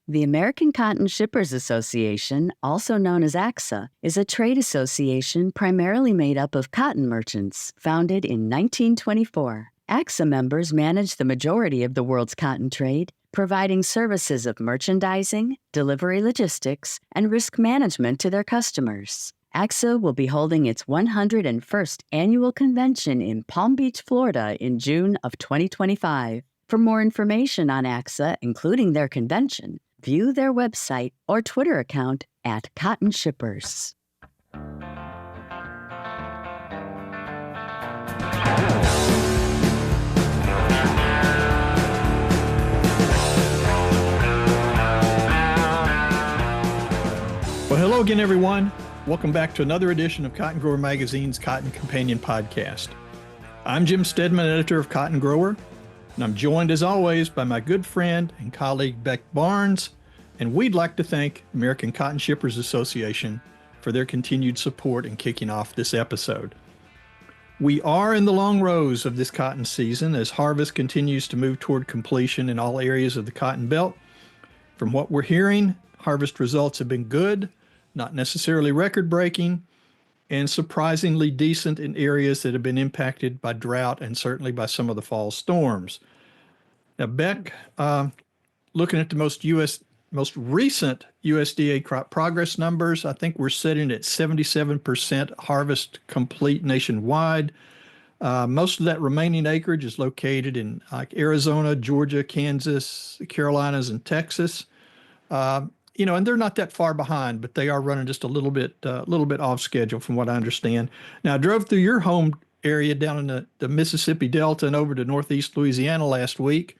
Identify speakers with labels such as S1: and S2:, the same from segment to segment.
S1: The American Cotton Shippers Association, also known as ACSA, is a trade association primarily made up of cotton merchants, founded in 1924. ACSA members manage the majority of the world's cotton trade, providing services of merchandising, delivery logistics, and risk management to their customers. ACSA will be holding its 101st annual convention in Palm Beach, Florida in June of 2025. For more information on ACSA, including their convention, view their website or Twitter account at Cotton Shippers.
S2: Well, hello again, everyone. Welcome back to another edition of Cotton Grower Magazine's Cotton Companion Podcast. I'm Jim Stedman, editor of Cotton Grower, and I'm joined, as always, by my good friend and colleague, Beck Barnes, and we'd like to thank American Cotton Shippers Association for their continued support in kicking off this episode. We are in the long rows of this cotton season as harvest continues to move toward completion in all areas of the cotton belt. From what we're hearing, harvest results have been good, not necessarily record-breaking, and surprisingly decent in areas that have been impacted by drought and certainly by some of the fall storms. Now, Beck, looking at the most recent USDA crop progress numbers, I think we're sitting at 77% harvest complete nationwide. Most of that remaining acreage is located in Arizona, Georgia, Kansas, the Carolinas, and Texas. And they're not that far behind, but they are running just a little bit off schedule from what I understand. Now, I drove through your home area down in the Mississippi Delta and over to Northeast Louisiana last week.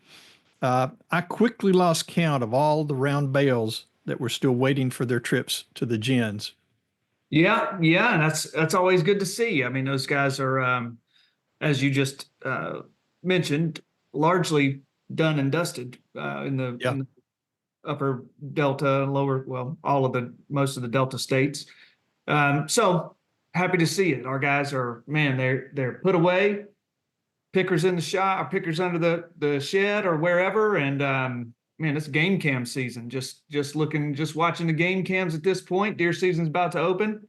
S2: I quickly lost count of all the round bales that were still waiting for their trips to the gins.
S3: Yeah, and that's always good to see. I mean, those guys are, as you just mentioned, largely done and dusted in the upper Delta, most of the Delta states. So happy to see it. Our guys are, they're put away, pickers in the shop, or pickers under the shed or wherever. And it's game cam season. Just watching the game cams at this point. Deer season's about to open,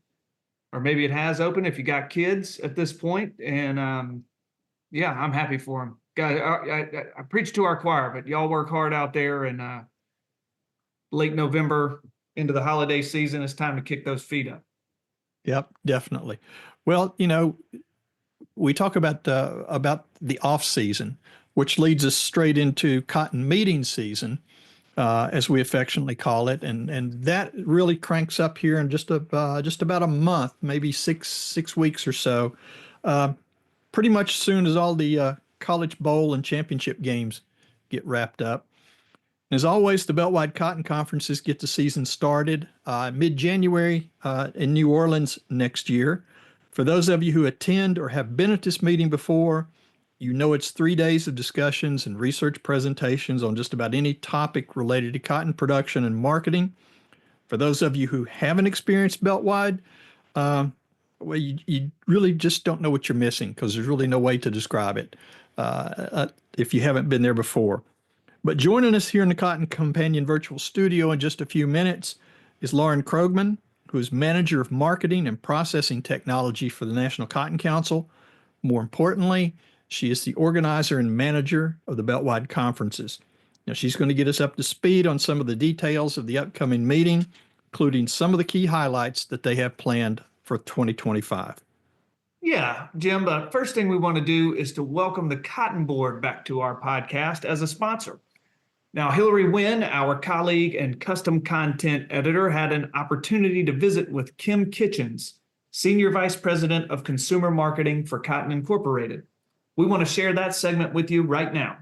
S3: or maybe it has opened if you got kids at this point. And I'm happy for them. Guys, I preach to our choir, but y'all work hard out there, and late November into the holiday season, it's time to kick those feet up.
S2: Yep, definitely. Well, we talk about the off season, which leads us straight into cotton meeting season, as we affectionately call it, and that really cranks up here in just about a month, maybe six weeks or so. Pretty much as soon as all the College Bowl and championship games get wrapped up. As always, the Beltwide Cotton Conferences get the season started mid-January in New Orleans next year. For those of you who attend or have been at this meeting before, you know it's 3 days of discussions and research presentations on just about any topic related to cotton production and marketing. For those of you who haven't experienced Beltwide, you really just don't know what you're missing, because there's really no way to describe it if you haven't been there before. But joining us here in the Cotton Companion virtual studio in just a few minutes is Lauren Krogman, who is Manager of Marketing and Processing Technology for the National Cotton Council. More importantly, she is the organizer and manager of the Beltwide Conferences. Now, she's going to get us up to speed on some of the details of the upcoming meeting, including some of the key highlights that they have planned for 2025.
S3: Yeah, Jim, the first thing we want to do is to welcome the Cotton Board back to our podcast as a sponsor. Now, Hillary Wynn, our colleague and custom content editor, had an opportunity to visit with Kim Kitchens, Senior Vice President of Consumer Marketing for Cotton Incorporated. We want to share that segment with you right now.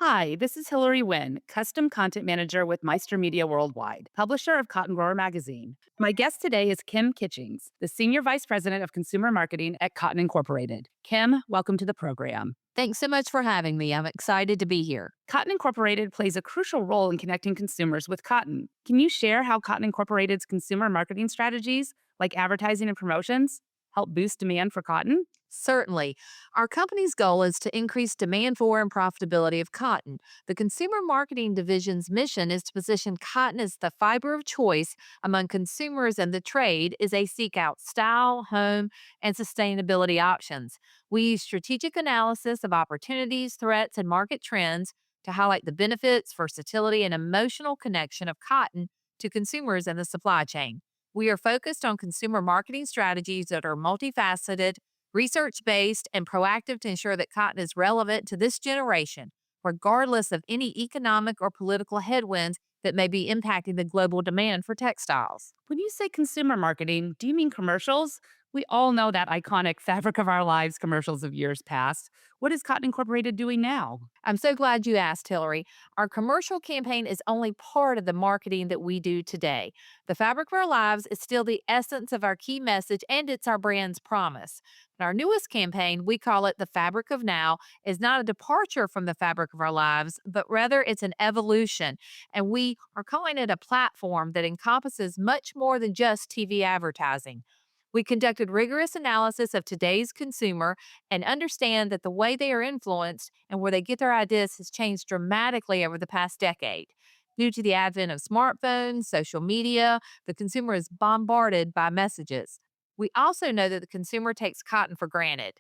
S4: Hi, this is Hillary Wynn, Custom Content Manager with Meister Media Worldwide, publisher of Cotton Grower Magazine. My guest today is Kim Kitchens, the Senior Vice President of Consumer Marketing at Cotton Incorporated. Kim, welcome to the program.
S5: Thanks so much for having me. I'm excited to be here.
S4: Cotton Incorporated plays a crucial role in connecting consumers with cotton. Can you share how Cotton Incorporated's consumer marketing strategies, like advertising and promotions, help boost demand for cotton?
S5: Certainly. Our company's goal is to increase demand for and profitability of cotton. The Consumer Marketing Division's mission is to position cotton as the fiber of choice among consumers and the trade as they seek out style, home, and sustainability options. We use strategic analysis of opportunities, threats, and market trends to highlight the benefits, versatility, and emotional connection of cotton to consumers and the supply chain. We are focused on consumer marketing strategies that are multifaceted, research based, and proactive to ensure that cotton is relevant to this generation, regardless of any economic or political headwinds that may be impacting the global demand for textiles.
S4: When you say consumer marketing, do you mean commercials? We all know that iconic Fabric of Our Lives commercials of years past. What is Cotton Incorporated doing now?
S5: I'm so glad you asked, Hillary. Our commercial campaign is only part of the marketing that we do today. The Fabric of Our Lives is still the essence of our key message, and it's our brand's promise. And our newest campaign, we call it the Fabric of Now, is not a departure from the Fabric of Our Lives, but rather it's an evolution. And we are calling it a platform that encompasses much more than just TV advertising. We conducted rigorous analysis of today's consumer and understand that the way they are influenced and where they get their ideas has changed dramatically over the past decade. Due to the advent of smartphones, social media, the consumer is bombarded by messages. We also know that the consumer takes cotton for granted.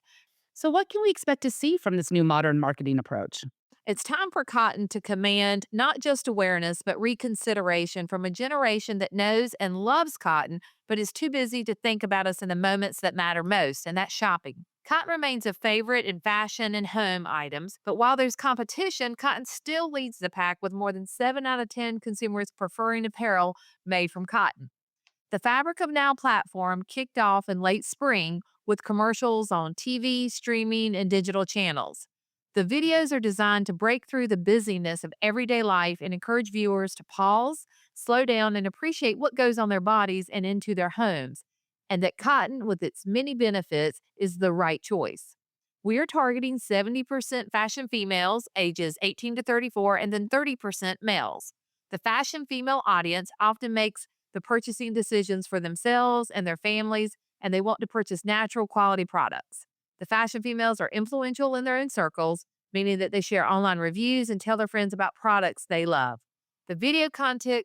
S4: So, what can we expect to see from this new modern marketing approach?
S5: It's time for cotton to command not just awareness, but reconsideration from a generation that knows and loves cotton, but is too busy to think about us in the moments that matter most, and that's shopping. Cotton remains a favorite in fashion and home items, but while there's competition, cotton still leads the pack with more than 7 out of 10 consumers preferring apparel made from cotton. The Fabric of Now platform kicked off in late spring with commercials on TV, streaming, and digital channels. The videos are designed to break through the busyness of everyday life and encourage viewers to pause, slow down, and appreciate what goes on their bodies and into their homes, and that cotton, with its many benefits, is the right choice. We are targeting 70% fashion females, ages 18 to 34, and then 30% males. The fashion female audience often makes the purchasing decisions for themselves and their families, and they want to purchase natural quality products. The fashion females are influential in their own circles, meaning that they share online reviews and tell their friends about products they love. The video content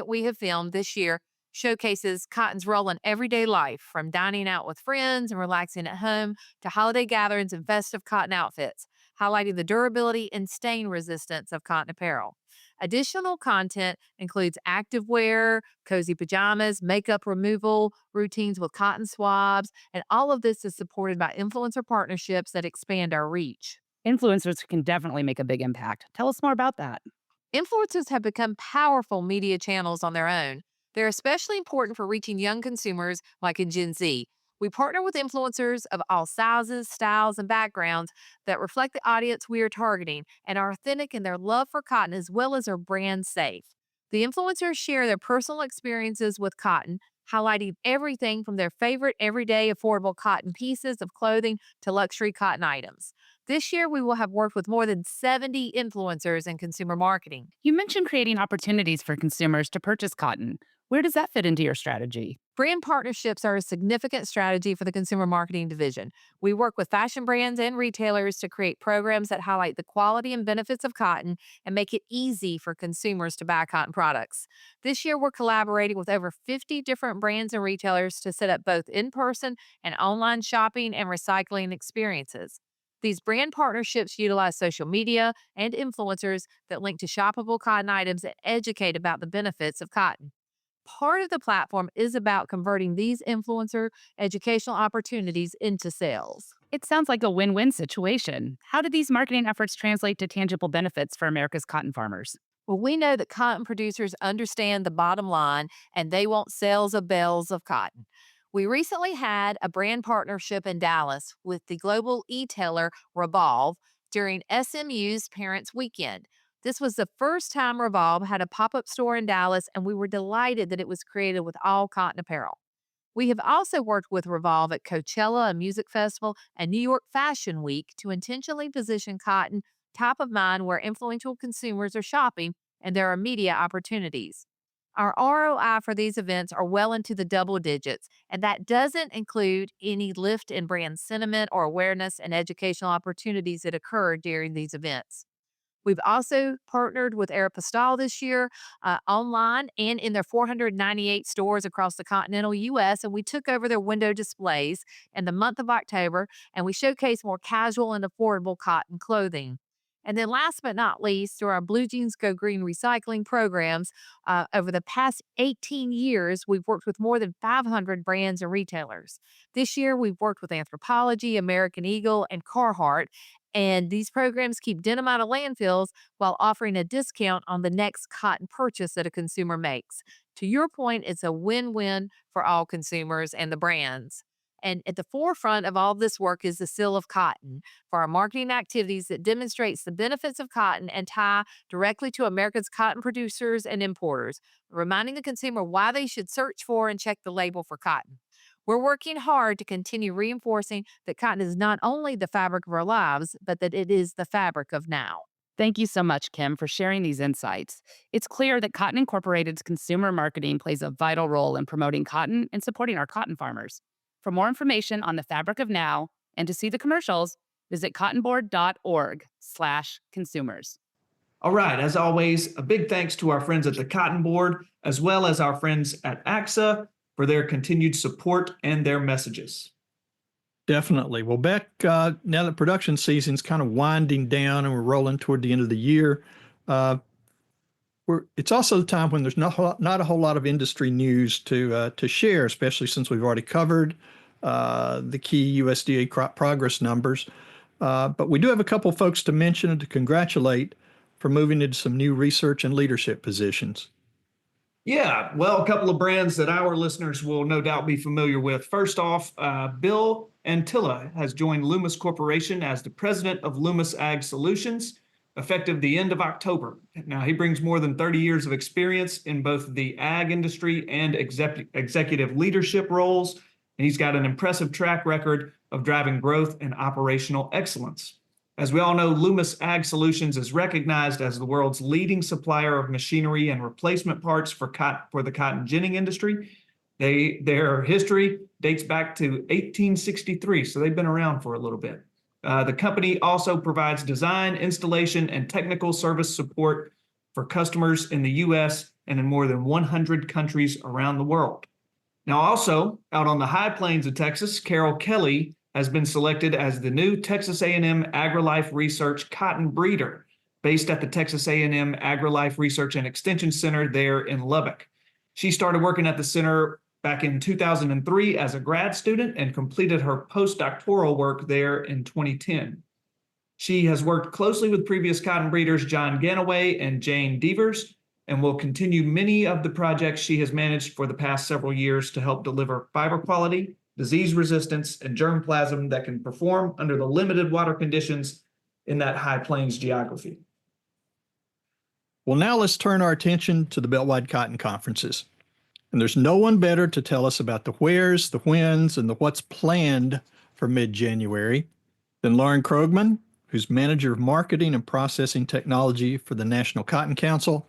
S5: we have filmed this year showcases cotton's role in everyday life, from dining out with friends and relaxing at home to holiday gatherings and festive cotton outfits, highlighting the durability and stain resistance of cotton apparel. Additional content includes activewear, cozy pajamas, makeup removal, routines with cotton swabs, and all of this is supported by influencer partnerships that expand our reach.
S4: Influencers can definitely make a big impact. Tell us more about that.
S5: Influencers have become powerful media channels on their own. They're especially important for reaching young consumers like in Gen Z. We partner with influencers of all sizes, styles, and backgrounds that reflect the audience we are targeting and are authentic in their love for cotton as well as are brand safe. The influencers share their personal experiences with cotton, highlighting everything from their favorite everyday affordable cotton pieces of clothing to luxury cotton items. This year, we will have worked with more than 70 influencers in consumer marketing.
S4: You mentioned creating opportunities for consumers to purchase cotton. Where does that fit into your strategy?
S5: Brand partnerships are a significant strategy for the Consumer Marketing Division. We work with fashion brands and retailers to create programs that highlight the quality and benefits of cotton and make it easy for consumers to buy cotton products. This year, we're collaborating with over 50 different brands and retailers to set up both in-person and online shopping and recycling experiences. These brand partnerships utilize social media and influencers that link to shoppable cotton items and educate about the benefits of cotton. Part of the platform is about converting these influencer educational opportunities into sales.
S4: It sounds like a win-win situation. How do these marketing efforts translate to tangible benefits for America's cotton farmers?
S5: Well, we know that cotton producers understand the bottom line and they want sales of bales of cotton. We recently had a brand partnership in Dallas with the global e-tailer Revolve during SMU's Parents Weekend. This was the first time Revolve had a pop-up store in Dallas, and we were delighted that it was created with all cotton apparel. We have also worked with Revolve at Coachella, a music festival, and New York Fashion Week to intentionally position cotton top of mind where influential consumers are shopping and there are media opportunities. Our ROI for these events are well into the double digits, and that doesn't include any lift in brand sentiment or awareness and educational opportunities that occur during these events. We've also partnered with Aeropostale this year online and in their 498 stores across the continental U.S. And we took over their window displays in the month of October, and we showcased more casual and affordable cotton clothing. And then, last but not least, through our Blue Jeans Go Green recycling programs, over the past 18 years, we've worked with more than 500 brands and retailers. This year, we've worked with Anthropologie, American Eagle, and Carhartt, and these programs keep denim out of landfills while offering a discount on the next cotton purchase that a consumer makes. To your point, it's a win-win for all consumers and the brands. And at the forefront of all this work is the Seal of Cotton for our marketing activities that demonstrates the benefits of cotton and tie directly to America's cotton producers and importers, reminding the consumer why they should search for and check the label for cotton. We're working hard to continue reinforcing that cotton is not only the fabric of our lives, but that it is the fabric of now.
S4: Thank you so much, Kim, for sharing these insights. It's clear that Cotton Incorporated's consumer marketing plays a vital role in promoting cotton and supporting our cotton farmers. For more information on the fabric of now and to see the commercials, visit cottonboard.org/consumers.
S3: All right. As always, a big thanks to our friends at the Cotton Board, as well as our friends at AXA for their continued support and their messages.
S2: Definitely. Well, Beck, now that production season's kind of winding down and we're rolling toward the end of the year, it's also the time when there's not a whole lot of industry news to share, especially since we've already covered the key USDA crop progress numbers. But we do have a couple folks to mention and to congratulate for moving into some new research and leadership positions.
S3: Yeah, well, a couple of brands that our listeners will no doubt be familiar with. First off, Bill Antilla has joined Loomis Corporation as the president of Loomis Ag Solutions, effective the end of October. Now, he brings more than 30 years of experience in both the ag industry and executive leadership roles, and he's got an impressive track record of driving growth and operational excellence. As we all know, Loomis Ag Solutions is recognized as the world's leading supplier of machinery and replacement parts for the cotton ginning industry. Their history dates back to 1863, so they've been around for a little bit. The company also provides design, installation, and technical service support for customers in the U.S. and in more than 100 countries around the world. Now, also out on the high plains of Texas, Carol Kelly has been selected as the new Texas A&M AgriLife Research cotton breeder, based at the Texas A&M AgriLife Research and Extension Center there in Lubbock. She started working at the center back in 2003 as a grad student and completed her postdoctoral work there in 2010. She has worked closely with previous cotton breeders John Ganaway and Jane Devers, and will continue many of the projects she has managed for the past several years to help deliver fiber quality, disease resistance, and germplasm that can perform under the limited water conditions in that high plains geography.
S2: Well, now let's turn our attention to the Beltwide Cotton Conferences. And there's no one better to tell us about the wheres, the whens, and the what's planned for mid-January than Lauren Krogman, who's Manager of Marketing and Processing Technology for the National Cotton Council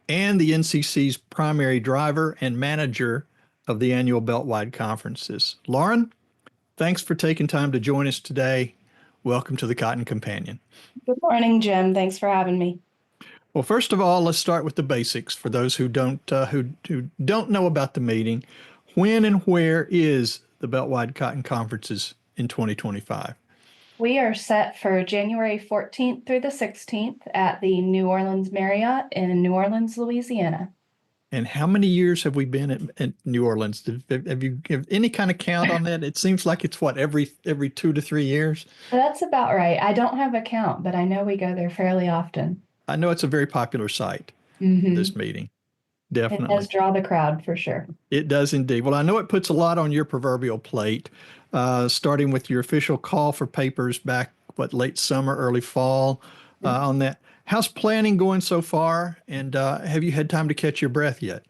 S2: and the NCC's primary driver and manager of the annual Beltwide Conferences. Lauren, thanks for taking time to join us today. Welcome to the Cotton Companion.
S6: Good morning, Jim. Thanks for having me.
S2: Well, first of all, let's start with the basics for those who don't know about the meeting. When and where is the Beltwide Cotton Conferences in 2025?
S6: We are set for January 14th through the 16th at the New Orleans Marriott in New Orleans, Louisiana.
S2: And how many years have we been at New Orleans? Have you give any kind of count on that? It seems like it's every 2 to 3 years?
S6: That's about right. I don't have a count, but I know we go there fairly often.
S2: I know it's a very popular site, this meeting. Definitely.
S6: It does draw the crowd for sure.
S2: It does indeed. Well, I know it puts a lot on your proverbial plate, starting with your official call for papers back, late summer, early fall on that. How's planning going so far? And have you had time to catch your breath yet?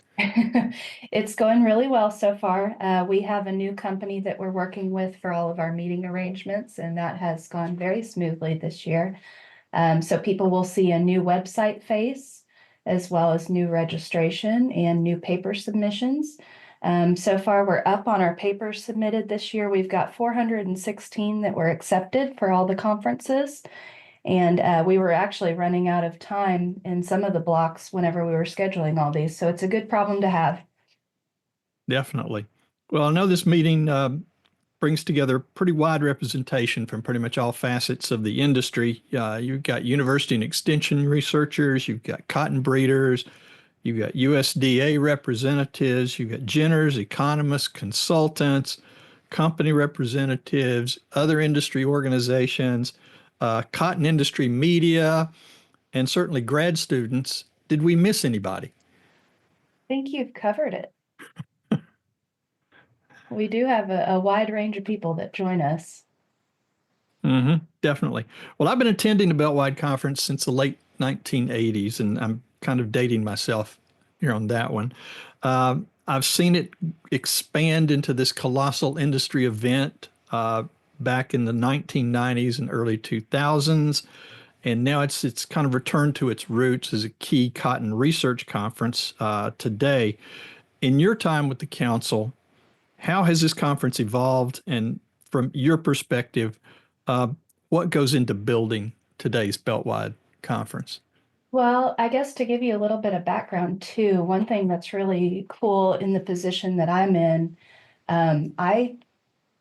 S6: It's going really well so far. We have a new company that we're working with for all of our meeting arrangements, and that has gone very smoothly this year. So people will see a new website face as well as new registration and new paper submissions. So far, we're up on our papers submitted this year. We've got 416 that were accepted for all the conferences. And we were actually running out of time in some of the blocks whenever we were scheduling all these. So it's a good problem to have.
S2: Definitely. Well, I know this meeting brings together pretty wide representation from pretty much all facets of the industry. You've got university and extension researchers, you've got cotton breeders, you've got USDA representatives, you've got ginners, economists, consultants, company representatives, other industry organizations, cotton industry media, and certainly grad students. Did we miss anybody?
S6: I think you've covered it. We do have a wide range of people that join us.
S2: Definitely. Well, I've been attending the Beltwide Conference since the late 1980s, and I'm kind of dating myself here on that one. I've seen it expand into this colossal industry event back in the 1990s and early 2000s. And now it's kind of returned to its roots as a key cotton research conference today. In your time with the council, how has this conference evolved? And from your perspective, what goes into building today's Beltwide Conference?
S6: Well, I guess to give you a little bit of background too, one thing that's really cool in the position that I'm in, I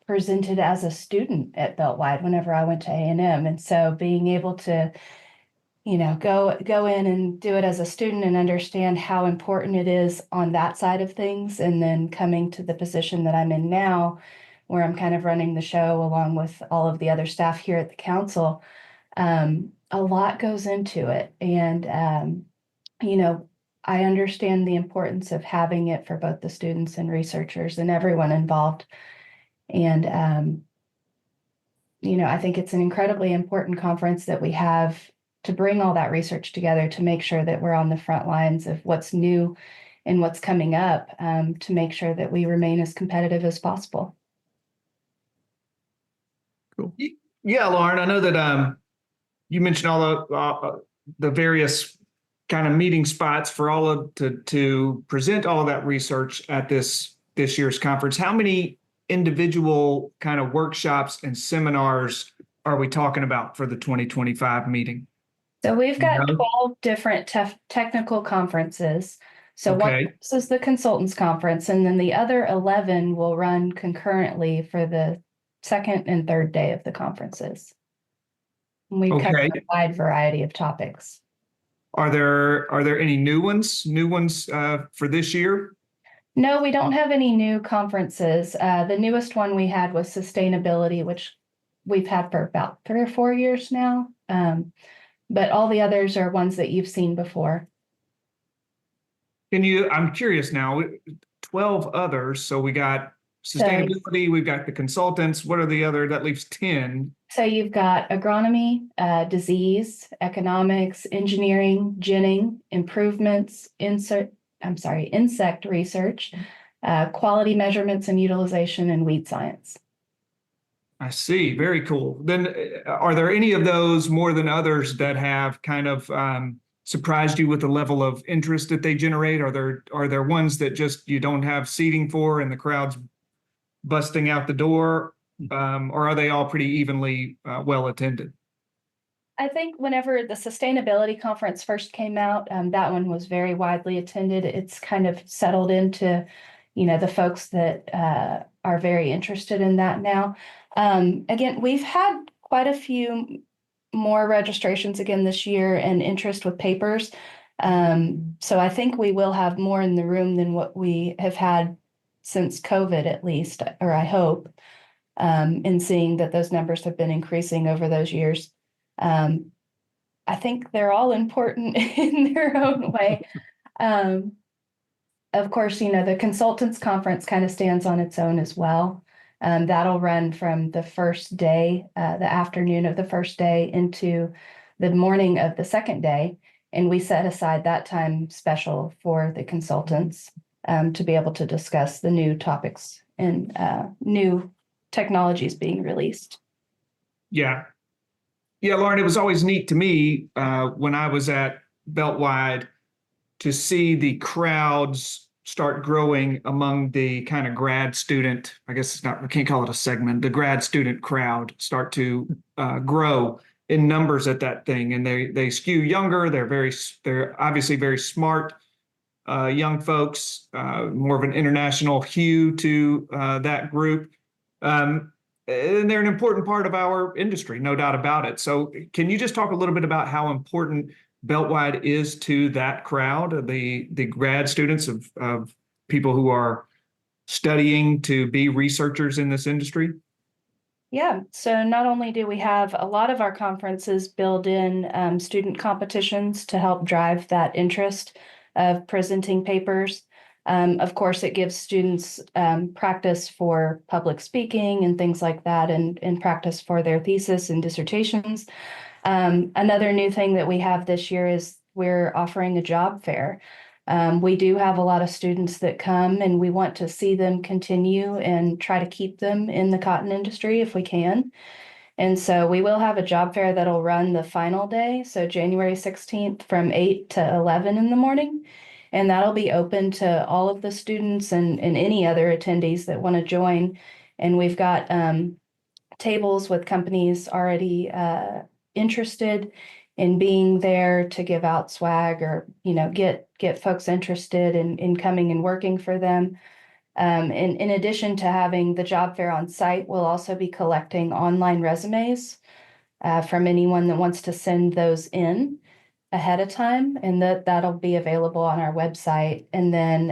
S6: presented as a student at Beltwide whenever I went to A&M. And so being able to, go in and do it as a student and understand how important it is on that side of things, and then coming to the position that I'm in now, where I'm kind of running the show along with all of the other staff here at the council, a lot goes into it. And, I understand the importance of having it for both the students and researchers and everyone involved. And, I think it's an incredibly important conference that we have to bring all that research together to make sure that we're on the front lines of what's new and what's coming up, to make sure that we remain as competitive as possible.
S2: Cool.
S3: Yeah, Lauren, I know that you mentioned all the various kind of meeting spots for all of to present all of that research at this year's conference. How many individual kind of workshops and seminars are we talking about for the 2025 meeting?
S6: So we've got 12 different technical conferences. So
S3: Okay.
S6: this is the consultants conference, and then the other 11 will run concurrently for the second and third day of the conferences. And we've covered a wide variety of topics.
S3: Are there any new ones for this year?
S6: No, we don't have any new conferences. The newest one we had was sustainability, which we've had for about 3 or 4 years now. But all the others are ones that you've seen before.
S3: I'm curious now, 12 others. So we got sustainability, we've got the consultants. What are the other? That leaves 10.
S6: So you've got agronomy, disease, economics, engineering, ginning, improvements, insect research, quality measurements and utilization, and weed science.
S3: I see. Very cool. Then are there any of those more than others that have kind of surprised you with the level of interest that they generate? Are there ones that just you don't have seating for and the crowd's busting out the door? Or are they all pretty evenly well attended?
S6: I think whenever the sustainability conference first came out, that one was very widely attended. It's kind of settled into, the folks that are very interested in that now. Again, we've had quite a few more registrations again this year and interest with papers. So I think we will have more in the room than what we have had since COVID, at least, or I hope, in seeing that those numbers have been increasing over those years. I think they're all important in their own way. Of course, the consultants conference kind of stands on its own as well. That'll run from the first day, the afternoon of the first day, into the morning of the second day. And we set aside that time special for the consultants to be able to discuss the new topics and new technologies being released.
S3: Yeah. Yeah, Lauren, it was always neat to me when I was at Beltwide to see the crowds start growing among the kind of grad student, I guess it's not, I can't call it a segment, the grad student crowd start to grow in numbers at that thing. And they skew younger. They're obviously very smart young folks, more of an international hue to that group. And they're an important part of our industry, no doubt about it. So can you just talk a little bit about how important Beltwide is to that crowd, the grad students of people who are studying to be researchers in this industry?
S6: Yeah, so not only do we have a lot of our conferences build in student competitions to help drive that interest of presenting papers. Of course, it gives students practice for public speaking and things like that, and practice for their thesis and dissertations. Another new thing that we have this year is we're offering a job fair. We do have a lot of students that come, and we want to see them continue and try to keep them in the cotton industry if we can. And so we will have a job fair that'll run the final day, so January 16th from 8 to 11 in the morning. And that'll be open to all of the students and any other attendees that want to join. And we've got tables with companies already interested in being there to give out swag or, get folks interested in coming and working for them. In addition to having the job fair on site, we'll also be collecting online resumes from anyone that wants to send those in ahead of time, and that'll be available on our website. And then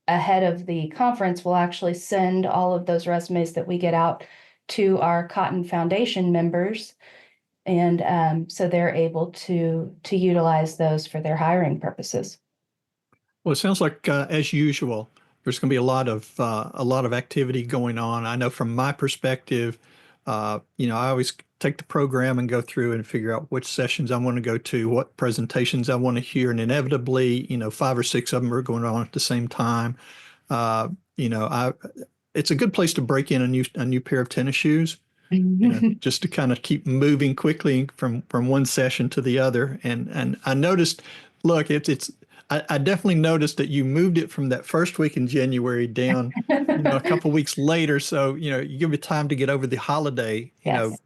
S6: ahead of the conference, we'll actually send all of those resumes that we get out to our Cotton Foundation members. And so they're able to utilize those for their hiring purposes.
S2: Well, it sounds like, as usual, there's going to be a lot of activity going on. I know from my perspective, I always take the program and go through and figure out which sessions I want to go to, what presentations I want to hear, and inevitably, 5 or 6 of them are going on at the same time. It's a good place to break in a new pair of tennis shoes. Just to kind of keep moving quickly from one session to the other. And I noticed, look, I definitely noticed that you moved it from that first week in January down, a couple weeks later. So, you give it time to get over the holiday,
S6: Yes.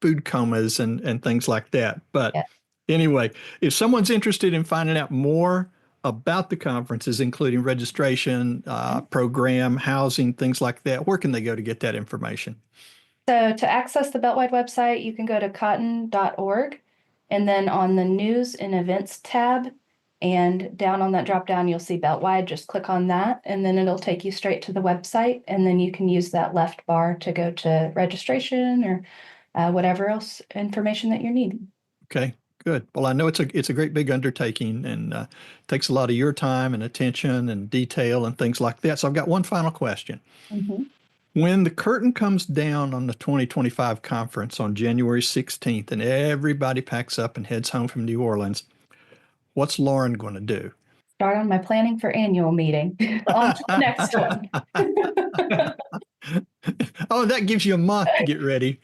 S2: Food comas and things like that. But
S6: Yeah.
S2: Anyway, if someone's interested in finding out more about the conferences, including registration, program, housing, things like that, where can they go to get that information?
S6: So to access the Beltwide website, you can go to cotton.org, and then on the News and Events tab, and down on that drop down, you'll see Beltwide. Just click on that, and then it'll take you straight to the website, and then you can use that left bar to go to registration or whatever else information that you're needing.
S2: Okay, good. Well, I know it's a great big undertaking, and takes a lot of your time and attention and detail and things like that. So I've got one final question.
S6: Mm-hmm.
S2: When the curtain comes down on the 2025 conference on January 16th and everybody packs up and heads home from New Orleans, what's Lauren going to do?
S6: Start on my planning for annual meeting. On to the next one.
S2: Oh, that gives you a month to get ready.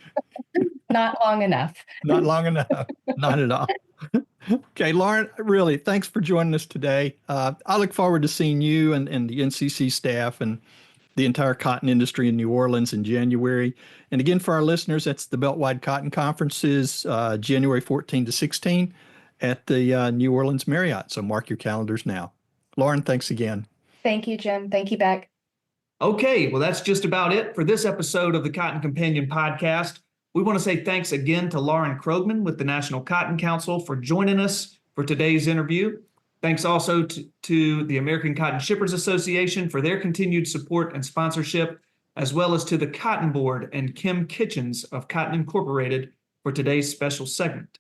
S6: Not long enough.
S2: Not long enough. Not at all. Okay, Lauren, really, thanks for joining us today. I look forward to seeing you and the NCC staff and the entire cotton industry in New Orleans in January. And again, for our listeners, that's the Beltwide Cotton Conferences, January 14 to 16 at the New Orleans Marriott. So mark your calendars now. Lauren, thanks again.
S6: Thank you, Jim. Thank you, Beck.
S3: Okay, well, that's just about it for this episode of the Cotton Companion podcast. We want to say thanks again to Lauren Krogman with the National Cotton Council for joining us for today's interview. Thanks also to the American Cotton Shippers Association for their continued support and sponsorship, as well as to the Cotton Board and Kim Kitchens of Cotton Incorporated for today's special segment.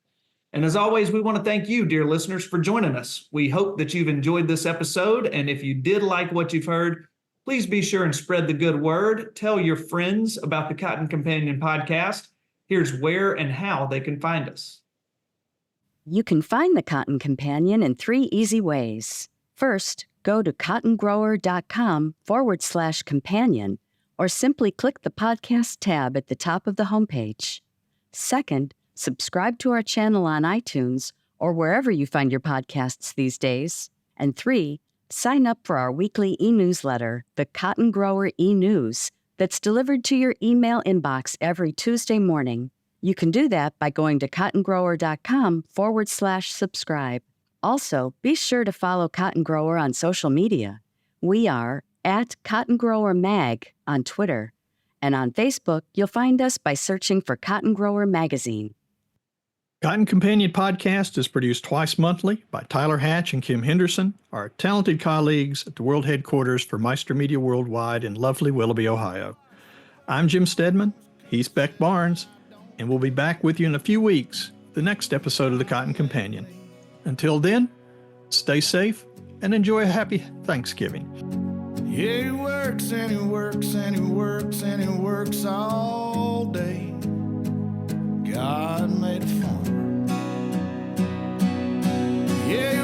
S3: And as always, we want to thank you, dear listeners, for joining us. We hope that you've enjoyed this episode, and if you did like what you've heard, please be sure and spread the good word. Tell your friends about the Cotton Companion podcast. Here's where and how they can find us.
S1: You can find the Cotton Companion in 3 easy ways. First, go to cottongrower.com/companion, or simply click the podcast tab at the top of the homepage. Second, subscribe to our channel on iTunes or wherever you find your podcasts these days. And 3, sign up for our weekly e-newsletter, the Cotton Grower e-News, that's delivered to your email inbox every Tuesday morning. You can do that by going to cottongrower.com/subscribe. Also, be sure to follow Cotton Grower on social media. We are at Cotton Grower Mag on Twitter. And on Facebook, you'll find us by searching for Cotton Grower Magazine.
S2: Cotton Companion Podcast is produced twice monthly by Tyler Hatch and Kim Henderson, our talented colleagues at the world headquarters for Meister Media Worldwide in lovely Willoughby, Ohio. I'm Jim Stedman, he's Beck Barnes, and we'll be back with you in a few weeks, the next episode of the Cotton Companion. Until then, stay safe and enjoy a happy Thanksgiving.
S7: Yeah, he works and he works and he works and he works all day. God made a farmer. Yeah, he